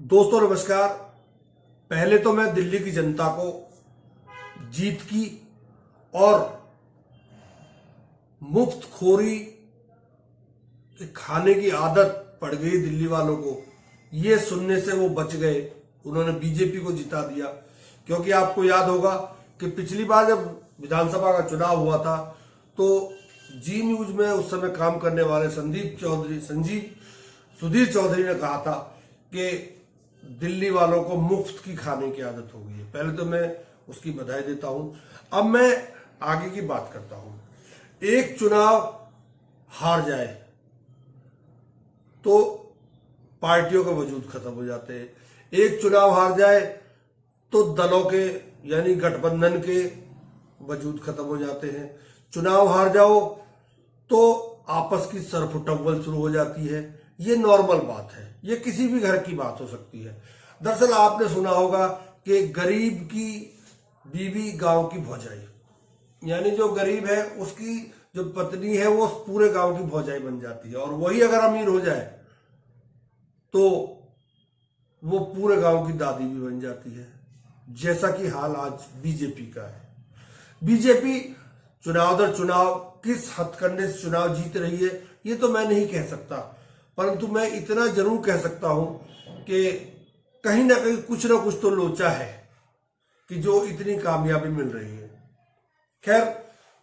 दोस्तों नमस्कार। पहले तो मैं दिल्ली की जनता को जीत की और मुफ्तखोरी खाने की आदत पड़ गई दिल्ली वालों को, ये सुनने से वो बच गए। उन्होंने बीजेपी को जिता दिया, क्योंकि आपको याद होगा कि पिछली बार जब विधानसभा का चुनाव हुआ था तो जी न्यूज में उस समय काम करने वाले सुधीर चौधरी ने कहा था कि दिल्ली वालों को मुफ्त की खाने की आदत हो गई है। पहले तो मैं उसकी बधाई देता हूं। अब मैं आगे की बात करता हूं। एक चुनाव हार जाए तो पार्टियों का वजूद खत्म हो जाते हैं। एक चुनाव हार जाए तो दलों के यानी गठबंधन के वजूद खत्म हो जाते हैं। चुनाव हार जाओ तो आपस की सरफुटव्वल शुरू हो जाती है। ये नॉर्मल बात है, ये किसी भी घर की बात हो सकती है। दरअसल आपने सुना होगा कि गरीब की बीवी गांव की भौजाई, यानी जो गरीब है उसकी जो पत्नी है वो पूरे गांव की भौजाई बन जाती है, और वही अगर अमीर हो जाए तो वो पूरे गांव की दादी भी बन जाती है, जैसा कि हाल आज बीजेपी का है। बीजेपी चुनाव दर चुनाव किस हथकंडे से चुनाव जीत रही है ये तो मैं नहीं कह सकता, परंतु मैं इतना जरूर कह सकता हूं कि कहीं ना कुछ तो लोचा है कि जो इतनी कामयाबी मिल रही है। खैर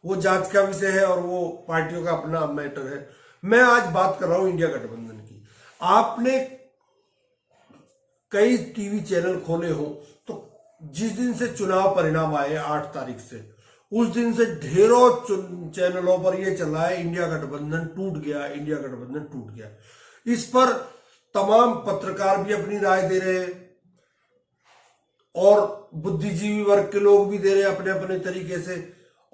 वो जांच का विषय है और वो पार्टियों का अपना मैटर है। मैं आज बात कर रहा हूं इंडिया गठबंधन की। आपने कई टीवी चैनल खोले हो तो जिस दिन से चुनाव परिणाम आए 8 तारीख से, उस दिन से ढेरों चैनलों पर यह चल रहा है इंडिया गठबंधन टूट गया, इंडिया गठबंधन टूट गया। इस पर तमाम पत्रकार भी अपनी राय दे रहे हैं और बुद्धिजीवी वर्ग के लोग भी दे रहे हैं अपने अपने तरीके से,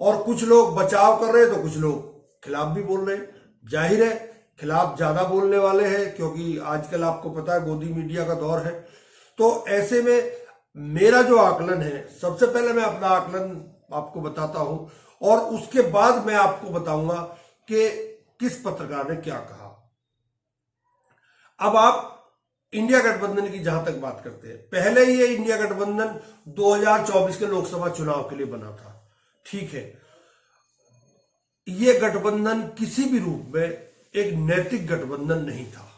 और कुछ लोग बचाव कर रहे हैं तो कुछ लोग खिलाफ भी बोल रहे हैं। जाहिर है खिलाफ ज्यादा बोलने वाले हैं, क्योंकि आजकल आपको पता है गोदी मीडिया का दौर है। तो ऐसे में मेरा जो आकलन है, सबसे पहले मैं अपना आकलन आपको बताता हूं और उसके बाद मैं आपको बताऊंगा कि किस पत्रकार ने क्या कहा। अब आप इंडिया गठबंधन की जहां तक बात करते हैं, पहले ये इंडिया गठबंधन 2024 के लोकसभा चुनाव के लिए बना था, ठीक है। ये गठबंधन किसी भी रूप में एक नैतिक गठबंधन नहीं था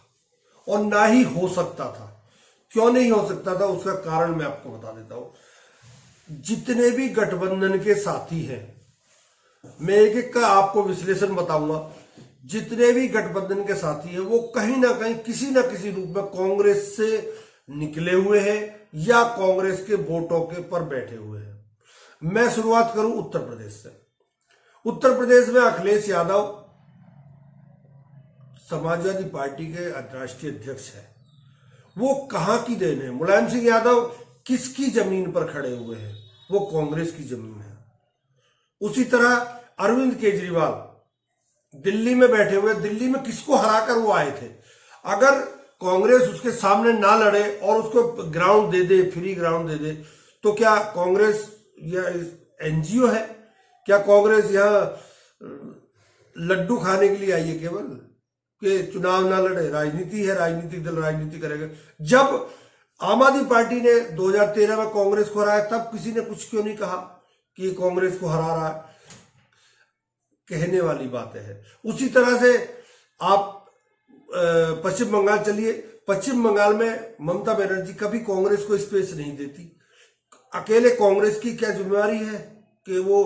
और ना ही हो सकता था। क्यों नहीं हो सकता था उसका कारण मैं आपको बता देता हूं। जितने भी गठबंधन के साथी हैं, मैं एक एक का आपको विश्लेषण बताऊंगा। जितने भी गठबंधन के साथी हैं वो कहीं ना कहीं किसी ना किसी रूप में कांग्रेस से निकले हुए हैं या कांग्रेस के वोटों के पर बैठे हुए हैं। मैं शुरुआत करूं उत्तर प्रदेश से। उत्तर प्रदेश में अखिलेश यादव समाजवादी पार्टी के राष्ट्रीय अध्यक्ष है। वो कहां की देन है? मुलायम सिंह यादव किसकी जमीन पर खड़े हुए हैं? वो कांग्रेस की जमीन है। उसी तरह अरविंद केजरीवाल दिल्ली में बैठे हुए, दिल्ली में किसको हराकर वो आए थे? अगर कांग्रेस उसके सामने ना लड़े और उसको ग्राउंड दे दे, फ्री ग्राउंड दे दे, तो क्या कांग्रेस यह एनजीओ है? क्या कांग्रेस यहां लड्डू खाने के लिए आई है केवल कि चुनाव ना लड़े? राजनीति है, राजनीतिक दल राजनीति करेगा। जब आम आदमी पार्टी ने 2013 में कांग्रेस को हराया तब किसी ने कुछ क्यों नहीं कहा कि कांग्रेस को हरा रहा है? कहने वाली बातें हैं। उसी तरह से आप पश्चिम बंगाल चलिए। पश्चिम बंगाल में ममता बनर्जी कभी कांग्रेस को स्पेस नहीं देती। अकेले कांग्रेस की क्या जिम्मेवारी है कि वो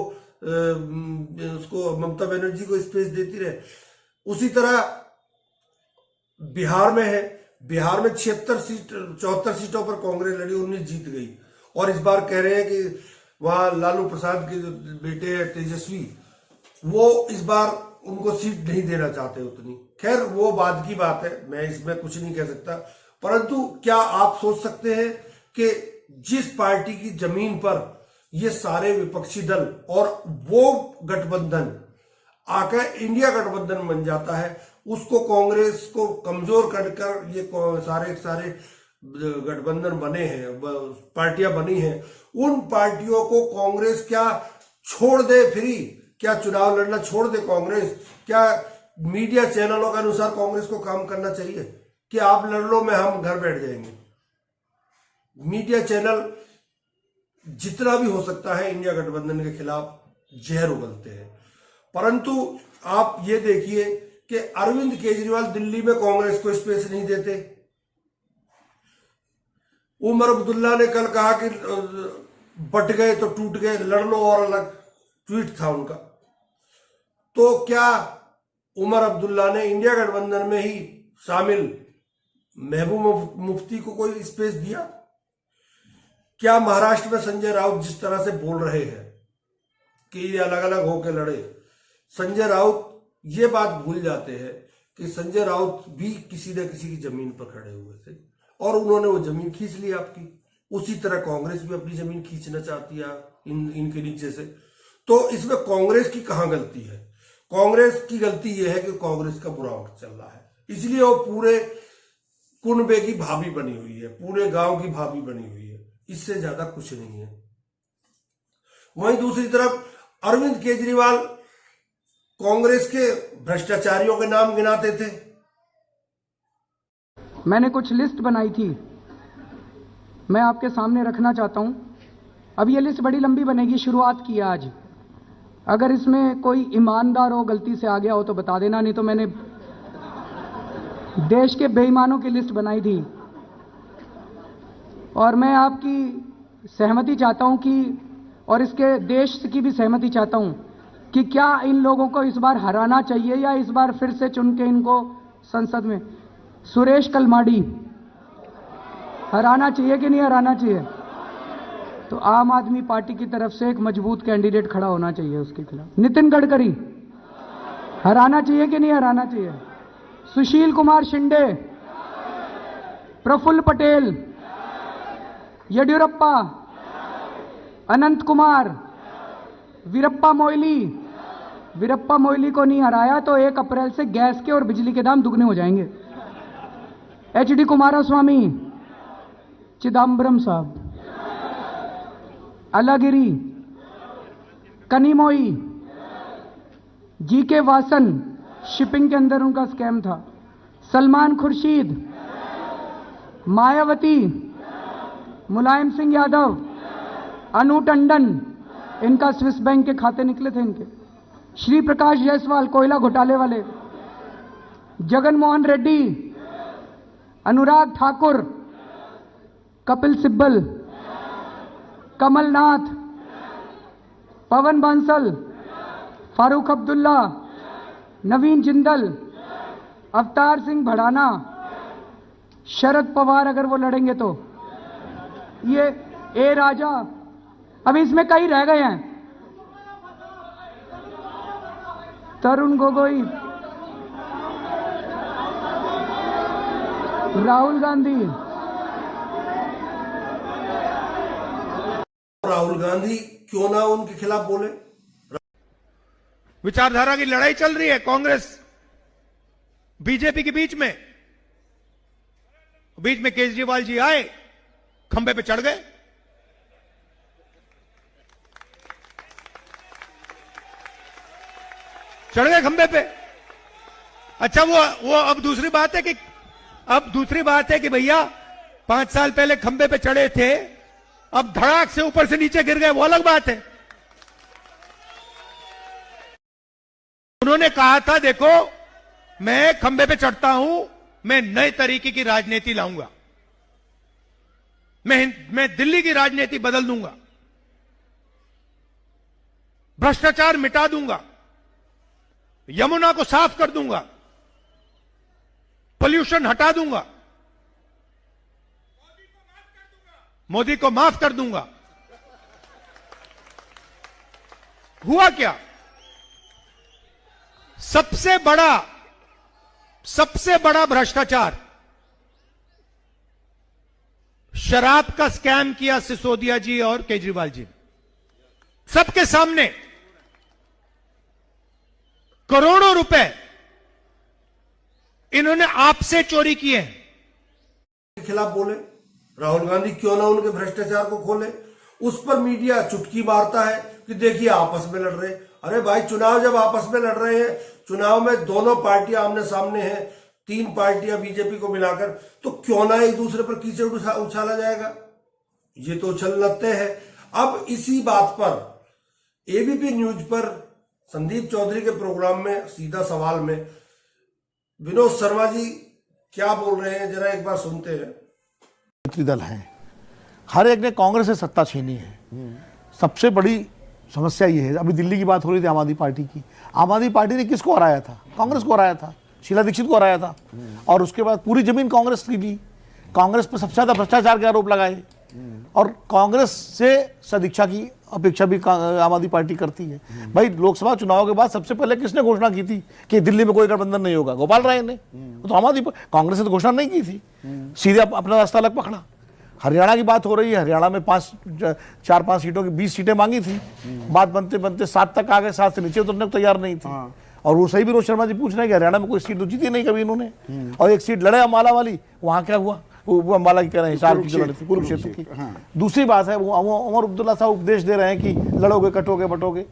उसको ममता बनर्जी को स्पेस देती रहे? उसी तरह बिहार में है। बिहार में 74 सीटों पर कांग्रेस लड़ी, 19 जीत गई, और इस बार कह रहे हैं कि वहां लालू प्रसाद के जो बेटे हैं तेजस्वी, वो इस बार उनको सीट नहीं देना चाहते उतनी। खैर वो बाद की बात है, मैं इसमें कुछ नहीं कह सकता। परंतु क्या आप सोच सकते हैं कि जिस पार्टी की जमीन पर ये सारे विपक्षी दल और वो गठबंधन आकर इंडिया गठबंधन बन जाता है, उसको कांग्रेस को कमजोर कर ये सारे गठबंधन बने हैं, पार्टियां बनी हैं, उन पार्टियों को कांग्रेस क्या छोड़ दे फ्री? क्या चुनाव लड़ना छोड़ दे कांग्रेस? क्या मीडिया चैनलों के अनुसार कांग्रेस को काम करना चाहिए कि आप लड़ लो, मैं हम घर बैठ जाएंगे? मीडिया चैनल जितना भी हो सकता है इंडिया गठबंधन के खिलाफ जहर उगलते हैं। परंतु आप ये देखिए कि अरविंद केजरीवाल दिल्ली में कांग्रेस को स्पेस नहीं देते। उमर अब्दुल्ला ने कल कहा कि बट गए तो टूट गए, लड़ लो और अलग, ट्वीट था उनका। तो क्या उमर अब्दुल्ला ने इंडिया गठबंधन में ही शामिल महबूब मुफ्ती को कोई स्पेस दिया? क्या महाराष्ट्र में संजय राउत जिस तरह से बोल रहे हैं कि ये अलग अलग होकर लड़े, संजय राउत ये बात भूल जाते हैं कि संजय राउत भी किसी न किसी की जमीन पर खड़े हुए थे और उन्होंने वो जमीन खींच ली आपकी। उसी तरह कांग्रेस भी अपनी जमीन खींचना चाहती है इनके नीचे से। तो इसमें कांग्रेस की कहां गलती है? कांग्रेस की गलती यह है कि कांग्रेस का बुरा वक्त चल रहा है, इसलिए वो पूरे कुनबे की भाभी बनी हुई है, पूरे गांव की भाभी बनी हुई है, इससे ज्यादा कुछ नहीं है। वहीं दूसरी तरफ अरविंद केजरीवाल कांग्रेस के भ्रष्टाचारियों के नाम गिनाते थे। मैंने कुछ लिस्ट बनाई थी, मैं आपके सामने रखना चाहता हूं। अब ये लिस्ट बड़ी लंबी बनेगी, शुरुआत की है आज। अगर इसमें कोई ईमानदार हो, गलती से आ गया हो तो बता देना, नहीं तो मैंने देश के बेईमानों की लिस्ट बनाई थी और मैं आपकी सहमति चाहता हूं कि, और इसके देश की भी सहमति चाहता हूं कि क्या इन लोगों को इस बार हराना चाहिए या इस बार फिर से चुन के इनको संसद में। सुरेश कलमाडी हराना चाहिए कि नहीं हराना चाहिए? तो आम आदमी पार्टी की तरफ से एक मजबूत कैंडिडेट खड़ा होना चाहिए उसके खिलाफ। नितिन गडकरी हराना चाहिए कि नहीं हराना चाहिए? सुशील कुमार शिंदे, प्रफुल्ल पटेल, येडियुरप्पा, अनंत कुमार, वीरप्पा मोइली। वीरप्पा मोइली को नहीं हराया तो 1 अप्रैल से गैस के और बिजली के दाम दुगने हो जाएंगे। एचडी कुमारस्वामी, चिदम्बरम साहब, अलागिरी, कनिमोई, जीके वासन, शिपिंग के अंदर उनका स्कैम था, सलमान खुर्शीद, मायावती, मुलायम सिंह यादव, अनु टंडन, इनका स्विस बैंक के खाते निकले थे इनके, श्री प्रकाश जायसवाल कोयला घोटाले वाले, जगन मोहन रेड्डी, अनुराग ठाकुर, कपिल सिब्बल, कमलनाथ, पवन बांसल, फारूक अब्दुल्ला, नवीन जिंदल, अवतार सिंह भड़ाना, शरद पवार अगर वो लड़ेंगे तो, ये ए राजा, अभी इसमें कई रह गए हैं, तरुण गोगोई, राहुल गांधी। राहुल गांधी क्यों ना उनके खिलाफ बोले? विचारधारा की लड़ाई चल रही है कांग्रेस बीजेपी के बीच में केजरीवाल जी आए, खंबे पे चढ़ गए। खंबे पे। अच्छा, वो अब दूसरी बात है कि भैया 5 साल पहले खंबे पे चढ़े थे, अब धड़ाक से ऊपर से नीचे गिर गए, वो अलग बात है। उन्होंने कहा था, देखो मैं खंबे पे चढ़ता हूं, मैं नए तरीके की राजनीति लाऊंगा, मैं दिल्ली की राजनीति बदल दूंगा, भ्रष्टाचार मिटा दूंगा, यमुना को साफ कर दूंगा, पोल्यूशन हटा दूंगा, मोदी को माफ कर दूंगा। हुआ क्या? सबसे बड़ा भ्रष्टाचार, शराब का स्कैम किया सिसोदिया जी और केजरीवाल जी, सबके सामने करोड़ों रुपए इन्होंने आपसे चोरी किए हैं। खिलाफ बोले, राहुल गांधी क्यों ना उनके भ्रष्टाचार को खोले। उस पर मीडिया चुटकी मारता है कि देखिए आपस में लड़ रहे। अरे भाई, चुनाव जब आपस में लड़ रहे हैं, चुनाव में दोनों पार्टियां आमने सामने हैं, 3 पार्टियां बीजेपी को मिलाकर, तो क्यों ना एक दूसरे पर कीचड़ उछाला जाएगा? ये तो उछलना तय है। अब इसी बात पर एबीपी न्यूज पर संदीप चौधरी के प्रोग्राम में सीधा सवाल में विनोद शर्मा जी क्या बोल रहे हैं, जरा एक बार सुनते हैं। मंत्री दल हैं, हर एक ने कांग्रेस से सत्ता छीनी है। सबसे बड़ी समस्या ये है, अभी दिल्ली की बात हो रही थी आम आदमी पार्टी की। आम आदमी पार्टी ने किसको हराया था? कांग्रेस को हराया था, शीला दीक्षित को हराया था। और उसके बाद पूरी जमीन कांग्रेस की ली, कांग्रेस पर सबसे ज्यादा भ्रष्टाचार के आरोप लगाए। और कांग्रेस से सदीक्षा की अपेक्षा भी आम आदमी पार्टी करती है। भाई लोकसभा चुनाव के बाद सबसे पहले किसने घोषणा की थी कि दिल्ली में कोई गठबंधन नहीं होगा? गोपाल राय ने। तो आम आदमी कांग्रेस ने तो घोषणा नहीं की थी, सीधे अपना रास्ता अलग पकड़ा। हरियाणा की बात हो रही है, हरियाणा में 4-5 सीटों की 20 सीटें मांगी थी, बात बनते बनते 7 तक आ गए, 7 से नीचे उतरने को तैयार नहीं थे। और वो सही विनोद शर्मा जी पूछ रहे हैं कि हरियाणा में कोई सीट तो जीती नहीं कभी इन्होंने। और एक सीट लड़े अम्बाला वाली, वहां क्या हुआ? वो अम्बाला की कह रहे हैं हिसार की जो लड़ी थी, कुरुक्षेत्र की। दूसरी बात है, वो उमर अब्दुल्ला साहब उपदेश दे रहे हैं कि लड़ोगे कटोगे बटोगे।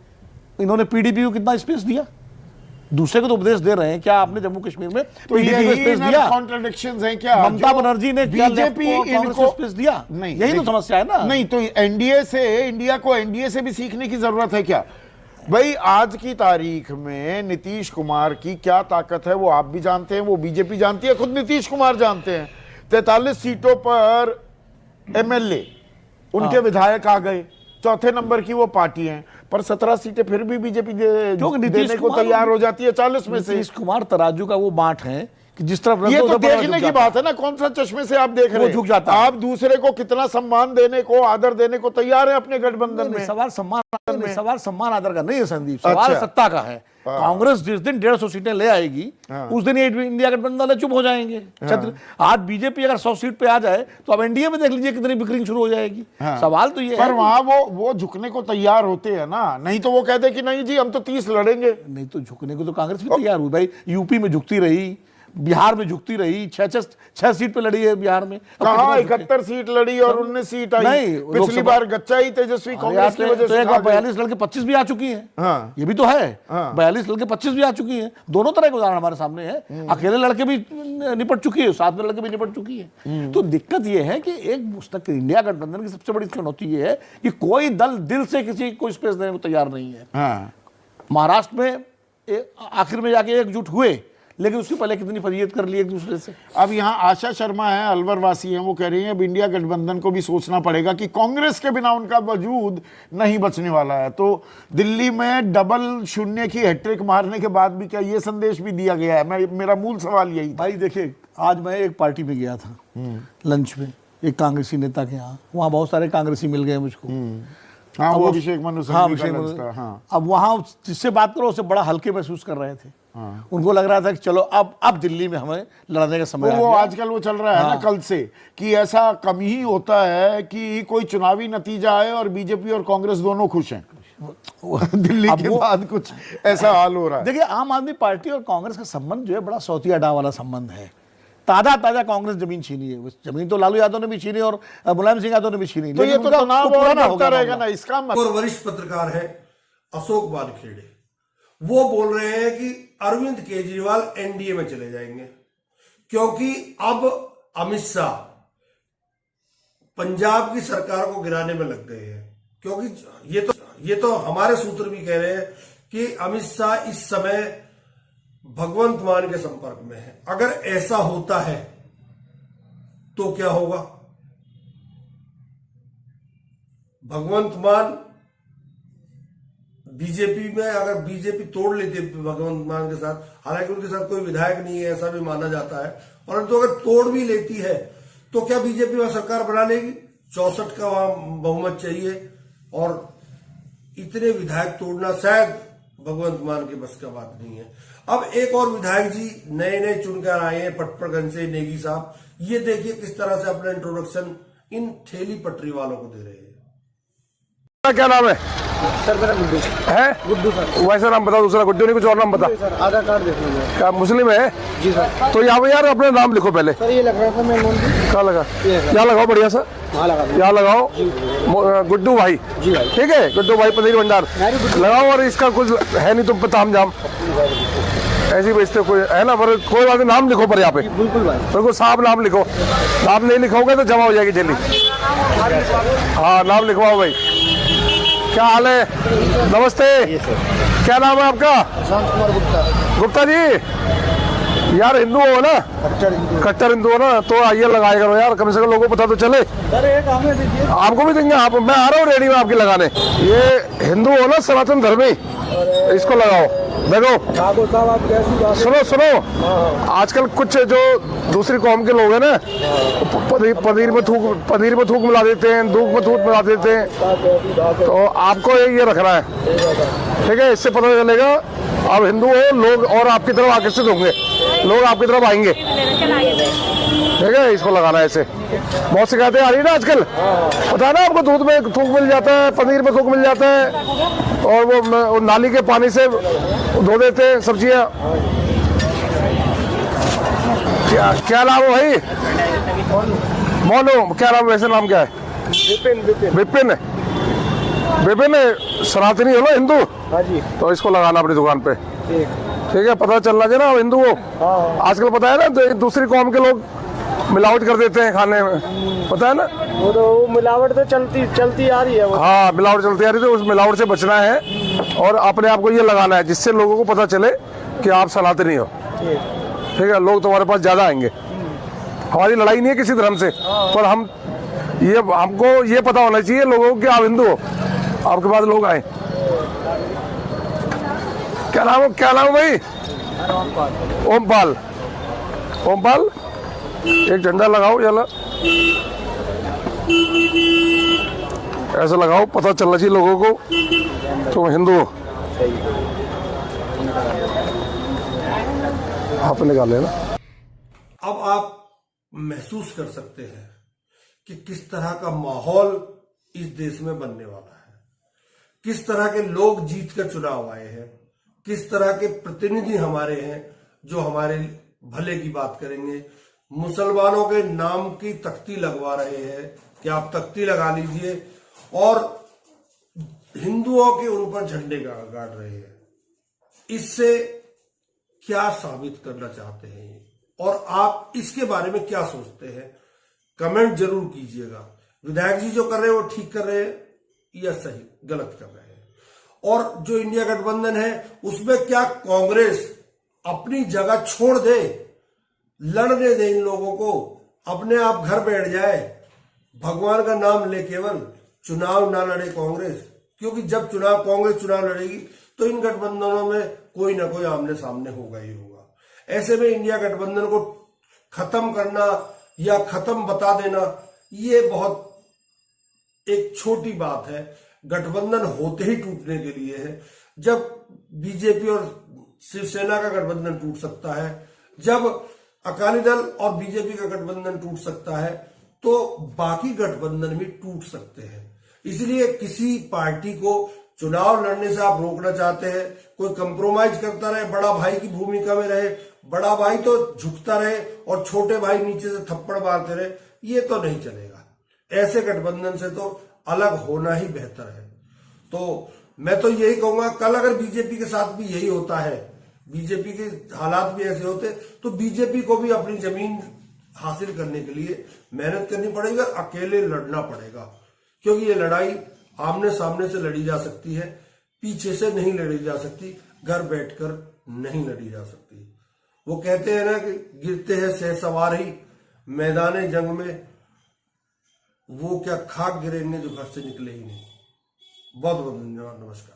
इन्होंने पीडीपी को कितना स्पेस दिया? दूसरे को तो उपदेश दे रहे हैं। क्या आपने जम्मू कश्मीर में तो स्पेस दिया? कॉन्ट्रडिक्शंस हैं क्या? ममता बनर्जी ने बीजेपी इनको स्पेस दिया? नहीं, यही तो समस्या है ना। नहीं तो एनडीए से, इंडिया को एनडीए से भी सीखने की जरूरत है क्या? भाई आज की तारीख में नीतीश कुमार की क्या ताकत है वो आप भी जानते हैं, वो बीजेपी जानती है, खुद नीतीश कुमार जानते हैं। 43 सीटों पर एमएलए उनके विधायक आ गए, चौथे नंबर की वो पार्टी है, पर 17 सीटें फिर भी बीजेपी देने को तैयार हो जाती है 40 में से। नीतीश कुमार तराजू का वो बांट है कि जिस तरफ ये तो देखने की बात है ना, कौन सा चश्मे से आप देख रहे हैं? झुक जाता है। आप दूसरे को कितना सम्मान देने को, आदर देने को तैयार है अपने गठबंधन में। सवाल सम्मान आदर का नहीं है संदीप, सवाल सत्ता का है। कांग्रेस जिस दिन 150 सीटें ले आएगी उस दिन ये इंडिया गठबंधन वाले चुप हो जाएंगे। आज बीजेपी अगर 100 सीट पे आ जाए तो अब एनडीए में देख लीजिए कितनी बिक्री शुरू हो जाएगी। सवाल तो ये पर वहां वो झुकने को तैयार होते हैं ना, नहीं तो वो कहते कि नहीं जी हम तो 30 लड़ेंगे। नहीं तो झुकने को तो कांग्रेस भी तैयार हुई। भाई यूपी में झुकती रही, बिहार में झुकती रही, 6 सीट पे लड़ी है बिहार में। कहां 71 सीट लड़ी और 19 सीट आई। नहीं, पिछली बार गच्चा ही तेजस्वी कांग्रेस की वजह से 42 लड़के 25 भी आ चुकी हैं। ये भी तो है, 42 लड़के 25 भी आ चुकी हैं। दोनों तरह के उदाहरण हमारे सामने है। अकेले लड़के भी निपट चुकी है, साथ में लड़के भी निपट चुकी है। तो दिक्कत ये है कि एक मुस्तकिल इंडिया गठबंधन की सबसे बड़ी चुनौती ये है कि कोई दल दिल से किसी को स्पेस देने को तैयार नहीं है। महाराष्ट्र में आखिर में जाके एकजुट हुए, लेकिन उसके पहले कितनी फरियत कर ली एक दूसरे से। अब यहाँ आशा शर्मा है, अलवर वासी हैं, वो कह रही हैं अब इंडिया गठबंधन को भी सोचना पड़ेगा कि कांग्रेस के बिना उनका वजूद नहीं बचने वाला है। तो दिल्ली में डबल शून्य की हैट्रिक मारने के बाद भी क्या ये संदेश भी दिया गया है? मेरा मूल सवाल यही था। भाई देखिए, आज मैं एक पार्टी में गया था लंच में, एक कांग्रेसी नेता के यहाँ। वहाँ बहुत सारे कांग्रेसी मिल गए मुझको। हाँ, वो अभिषेक मनु सिंघवी का लंच था। हाँ। अब वहाँ जिससे बात करो उससे बड़ा हल्के महसूस कर रहे थे। उनको लग रहा था कि चलो अब दिल्ली में हमें लड़ने का समय वो आजकल वो चल रहा है ना कल से, कि ऐसा कम ही होता है कि कोई चुनावी नतीजा आए और बीजेपी और कांग्रेस दोनों खुश हैं। दिल्ली के बाद कुछ ऐसा हाल हो रहा है। देखिए, आम आदमी पार्टी और कांग्रेस का संबंध जो है बड़ा सौतिया डाव वाला संबंध है। ताजा कांग्रेस जमीन छीनी है। जमीन तो लालू यादव ने भी छीनी और मुलायम सिंह यादव ने भी छीनी। तो ये तो तनाव और बढ़ता रहेगा ना इसका। और वरिष्ठ पत्रकार है अशोक वानखेड़े, वो बोल रहे हैं कि अरविंद केजरीवाल एनडीए में चले जाएंगे क्योंकि अब अमित शाह पंजाब की सरकार को गिराने में लग गए हैं। क्योंकि ये तो हमारे सूत्र भी कह रहे हैं कि अमित शाह इस समय भगवंत मान के संपर्क में है। अगर ऐसा होता है तो क्या होगा? भगवंत मान बीजेपी में, अगर बीजेपी तोड़ लेती है भगवंत मान के साथ, हालांकि उनके साथ कोई विधायक नहीं है ऐसा भी माना जाता है, परंतु अगर तोड़ भी लेती है तो क्या बीजेपी वहां सरकार बना लेगी? 64 का वहां बहुमत चाहिए और इतने विधायक तोड़ना शायद भगवंत मान के बस का बात नहीं है। अब एक और विधायक जी नए चुनकर आए हैं पटप्रगंज से, नेगी साहब। ये देखिए किस तरह से अपना इंट्रोडक्शन इन ठेली पटरी वालों को दे रहे हैं। क्या नाम है सर? मेरा गुड्डू है। गुड्डू सर। वैसा नाम बता, दूसरा गुड्डू नहीं, कुछ और नाम बता। सर आधार कार्ड देख लीजिए। क्या मुस्लिम है? जी सर। तो यहाँ पे यार अपना नाम लिखो पहले। सर ये लग रहा था मैं कहाँ लगा? यहाँ लगाओ बढ़िया सा, वहाँ लगा। यहाँ लगाओ गुड्डू भाई। जी भाई। ठीक है, गुड्डू भाई पनीर भंडार लगाओ। और इसका कुछ है नहीं तो ताम जाम। ऐसे ही बेचते हो कोई है ना, पर कोई बात नहीं, नाम लिखो पर यहाँ पे बिल्कुल साफ नाम लिखो, नाम नहीं लिखोगे तो जमा हो जाएगी जल्दी। हाँ नाम लिखवाओ भाई। क्या हाल है? नमस्ते, क्या नाम है आपका? प्रशांत कुमार गुप्ता। गुप्ता जी, यार हिंदू हो ना? कट्टर हिंदू हो ना, तो आइए लगाया करो यार, कम से कम लोगों को पता तो चले। आपको भी देंगे, आप मैं आ रहा हूँ रेडी में आपके लगाने। ये हिंदू हो ना, सनातन धर्मी, इसको लगाओ। देखो सुनो सुनो, आजकल कुछ जो दूसरी कौम के लोग हैं ना, पनीर में थूक मिला देते हैं, दूध में थूक मिला देते हैं, तो आपको ये रखना है, ठीक है? इससे पता चलेगा आप हिंदू हो, लोग और आपकी तरफ आकर्षित होंगे, लोग आपकी तरफ आएंगे, ठीक है? इसको लगाना है ऐसे। बहुत शिकायतें आ रही है ना आजकल, पता है ना आपको, दूध में थूक मिल जाता है, पनीर में थूक मिल जाता है, और वो नाली के पानी से धो देते हैं सब्जियां। क्या नाम है भाई? मोनू, क्या नाम, वैसे नाम क्या है? विपिन। विपिन सनातनी हो ना, हिंदू? हाँ जी। तो इसको लगाना अपनी दुकान पे, ठीक है? पता चलना चाहिए ना हिंदू हो। आजकल पता है ना, तो दूसरी कौम के लोग मिलावट कर देते हैं खाने में, पता है ना? वो तो मिलावट तो चलती आ रही है वो। हाँ मिलावट चलती आ रही है, तो उस मिलावट से बचना है और अपने आप को ये लगाना है, जिससे लोगों को पता चले कि आप सनातनी हो, ठीक है? लोग तुम्हारे पास ज्यादा आएंगे। हमारी लड़ाई नहीं है किसी धर्म से, पर हमको ये पता होना चाहिए लोगों को कि आप हिंदू हो, आपके पास लोग आए। क्या नाम है भाई? ओमपाल, एक झंडा लगाओ, चला ऐसा लगाओ, पता चलना चाहिए लोगों को तुम हिंदू हो। आप निकाले ना। अब आप महसूस कर सकते हैं कि किस तरह का माहौल इस देश में बनने वाला है, किस तरह के लोग जीत कर चुनाव आए हैं, किस तरह के प्रतिनिधि हमारे हैं जो हमारे भले की बात करेंगे। मुसलमानों के नाम की तख्ती लगवा रहे हैं कि आप तख्ती लगा लीजिए, और हिंदुओं के उन पर झंडे गाड़ रहे हैं। इससे क्या साबित करना चाहते हैं और आप इसके बारे में क्या सोचते हैं? कमेंट जरूर कीजिएगा। विधायक जी जो कर रहे हैं वो ठीक कर रहे हैं या सही गलत कर रहे हैं? और जो इंडिया गठबंधन है उसमें क्या कांग्रेस अपनी जगह छोड़ दे, लड़ने दे इन लोगों को, अपने आप घर बैठ जाए, भगवान का नाम ले, केवल चुनाव ना लड़े कांग्रेस? क्योंकि जब कांग्रेस चुनाव लड़ेगी तो इन गठबंधनों में कोई ना कोई आमने सामने होगा ही होगा। ऐसे में इंडिया गठबंधन को खत्म करना या खत्म बता देना, ये बहुत एक छोटी बात है। गठबंधन होते ही टूटने के लिए है। जब बीजेपी और शिवसेना का गठबंधन टूट सकता है, जब अकाली दल और बीजेपी का गठबंधन टूट सकता है, तो बाकी गठबंधन भी टूट सकते हैं। इसलिए किसी पार्टी को चुनाव लड़ने से आप रोकना चाहते हैं, कोई कंप्रोमाइज करता रहे, बड़ा भाई की भूमिका में रहे, बड़ा भाई तो झुकता रहे और छोटे भाई नीचे से थप्पड़ मारते रहे, ये तो नहीं चलेगा। ऐसे गठबंधन से तो अलग होना ही बेहतर है। तो मैं तो यही कहूंगा, कल अगर बीजेपी के साथ भी यही होता है, बीजेपी के हालात भी ऐसे होते, तो बीजेपी को भी अपनी जमीन हासिल करने के लिए मेहनत करनी पड़ेगी, अकेले लड़ना पड़ेगा। क्योंकि ये लड़ाई आमने सामने से लड़ी जा सकती है, पीछे से नहीं लड़ी जा सकती, घर बैठकर नहीं लड़ी जा सकती। वो कहते हैं ना कि गिरते हैं सहसवार ही मैदान जंग में, वो क्या खाक गिरेंगे जो घर से निकले ही नहीं। बहुत बहुत धन्यवाद, नमस्कार।